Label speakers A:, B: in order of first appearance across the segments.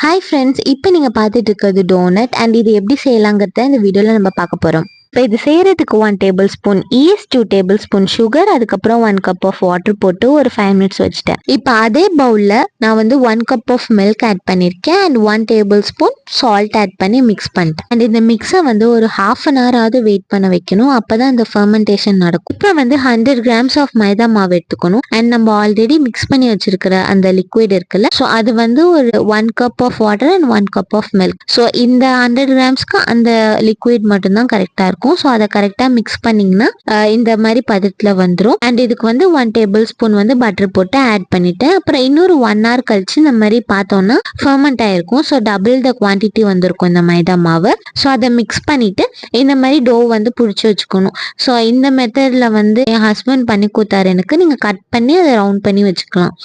A: Hi friends, இப்போ நீங்கள் பார்த்துட்டு இருக்கிறது டோனட் அண்ட் இது எப்படி செய்யலாங்கிறத இந்த வீடியோவில் நம்ம பார்க்க போகிறோம். இப்போ இது செய்கிறதுக்கு 1 table spoon east, 2 table spoon sugar, அதுக்கப்புறம் 1 கப் ஆஃப் வாட்டர் போட்டு ஒரு 5 மினிட்ஸ் வச்சுட்டேன். இப்போ அதே பவுலில் நான் வந்து 1 கப் ஆஃப் மில்க் ஆட் பண்ணியிருக்கேன் and 1 tablespoon salt add பண்ணி மிக்ஸ் பண்ணிட்டேன். அண்ட் இந்த மிக்ஸை வந்து ஒரு 1/2 hour ஆகுது வெயிட் பண்ண வைக்கணும். அப்போ தான் இந்த ஃபர்மெண்டேஷன் நடக்கும். இப்போ வந்து 100 grams ஆஃப் மைதா மாவு எடுத்துக்கணும். அண்ட் நம்ம ஆல்ரெடி மிக்ஸ் பண்ணி வச்சிருக்கிற அந்த லிக்விட் இருக்குல்ல, ஸோ அது வந்து ஒரு 1 cup of water and 1 cup of milk. So இந்த 100 gramsக்கு அந்த லிக்விட் மட்டும்தான் கரெக்டாக இருக்கும். ஸோ அதை கரெக்டாக மிக்ஸ் பண்ணிங்கன்னா இந்த மாதிரி பதத்தில் வந்துடும். அண்ட் இதுக்கு வந்து 1 டேபிள் ஸ்பூன் வந்து பட்டர் போட்டு ஆட் பண்ணிட்டேன். அப்புறம் இன்னொரு 1 hour கழிச்சு இந்த மாதிரி பார்த்தோம்னா ஃபர்மெண்ட் ஆயிருக்கும். ஸோ டபுள் த குவான்டிட்டி வந்திருக்கும் இந்த மைதா மாவு. ஸோ அதை மிக்ஸ் பண்ணிட்டு இந்த மாதிரி டோ வந்து பிடிச்சி வச்சுக்கணும். ஸோ இந்த மெத்தடில் வந்து என் ஹஸ்பண்ட் பண்ணி கொடுத்தாரு எனக்கு. நீங்கள் கட் பண்ணி அதை ரவுண்ட் பண்ணி வச்சுக்கலாம்.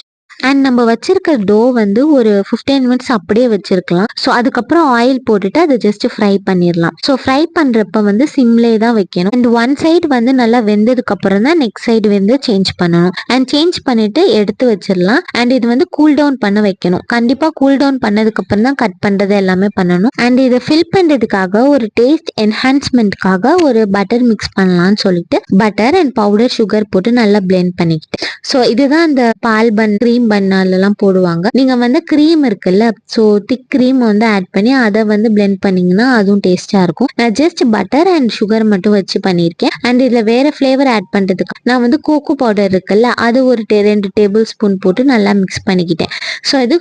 A: அண்ட் நம்ம வச்சிருக்க டோ வந்து ஒரு 15 மினிட்ஸ் அப்படியே வச்சிருக்கலாம். ஸோ அதுக்கப்புறம் ஆயில் போட்டுட்டு அதை ஜஸ்ட் ஃப்ரை பண்ணிடலாம். ஸோ ஃப்ரை பண்ணுறப்ப வந்து சிம்லே தான் வைக்கணும். அண்ட் ஒன் சைடு வந்து நல்லா வெந்ததுக்கு அப்புறம் தான் நெக்ஸ்ட் சைடு வந்து சேஞ்ச் பண்ணணும். அண்ட் சேஞ்ச் பண்ணிட்டு எடுத்து வச்சிடலாம். அண்ட் இது வந்து கூல் டவுன் பண்ண வைக்கணும். கண்டிப்பாக கூல் டவுன் பண்ணதுக்கு அப்புறம் தான் கட் பண்ணுறது எல்லாமே பண்ணணும். அண்ட் இதை ஃபில் பண்ணுறதுக்காக ஒரு டேஸ்ட் என்ஹான்ஸ்மெண்ட்காக ஒரு பட்டர் மிக்ஸ் பண்ணலாம்னு சொல்லிட்டு பட்டர் அண்ட் பவுடர் சுகர் போட்டு நல்லா பிளெண்ட் பண்ணிக்கிட்டு, ஸோ இதுதான் அந்த பால் பன் க்ரீம் பண்ணலாம் போடுவாங்க. நீங்க வந்து க்ரீம் இருக்குல்ல, ஸோ திக் க்ரீம் வந்து ஆட் பண்ணி அதை வந்து பிளெண்ட் பண்ணீங்கன்னா அதுவும் டேஸ்டா இருக்கும். நான் ஜஸ்ட் பட்டர் அண்ட் சுகர் மட்டும் வச்சு பண்ணியிருக்கேன். அண்ட் இதுல வேற ஃபிளேவர் ஆட் பண்றதுக்கு நான் வந்து கோகோ பவுடர் இருக்குல்ல, அது ஒரு 2 டேபிள் ஸ்பூன் போட்டு நல்லா மிக்ஸ் பண்ணிக்கிட்டேன். ஸோ இது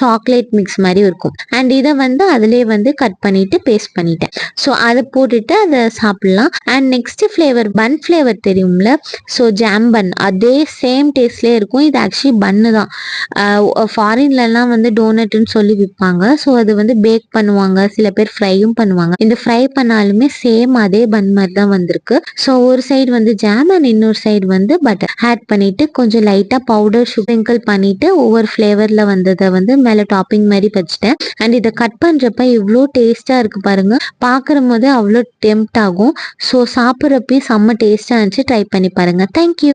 A: சாக்லேட் மிக்ஸ் மாதிரி இருக்கும். அண்ட் இதை வந்து அதிலே வந்து கட் பண்ணிட்டு பேஸ்ட் பண்ணிட்டேன். ஸோ அதை போட்டுட்டு அதை சாப்பிடலாம். And next flavour bun flavour தெரியும்ல, ஸோ ஜாம் பன் அதே சேம் டேஸ்ட்லேயே இருக்கும். இது ஆக்சுவலி பன்னு தான். ஃபாரின்லலாம் வந்து டோனட்னு சொல்லி விற்பாங்க. ஸோ அது வந்து பேக் பண்ணுவாங்க, சில பேர் ஃப்ரையும் பண்ணுவாங்க. இந்த ஃப்ரை பண்ணாலுமே சேம் அதே பன் மாதிரி தான் வந்திருக்கு. ஸோ ஒரு சைடு வந்து ஜாம் அண்ட் இன்னொரு சைடு வந்து பட்டர் ஆட் பண்ணிட்டு கொஞ்சம் லைட்டாக பவுடர் ஸ்ப்ரிங்கிள் பண்ணிட்டு ஒவ்வொரு ஃப்ளேவரில் வந்ததை வந்து மேலே டாப்பிங் மாதிரி வச்சுட்டேன். அண்ட் இதை கட் பண்ணுறப்ப இவ்வளோ டேஸ்ட்டாக இருக்குது பாருங்க. பார்க்குற போது அவ்வளோ டெம்ப்ட் ஆகும். ஸோ சாப்பிட்றப்பே செம்ம டேஸ்ட்டாக இருந்துச்சு. ட்ரை பண்ணி பாருங்க. தேங்க்யூ.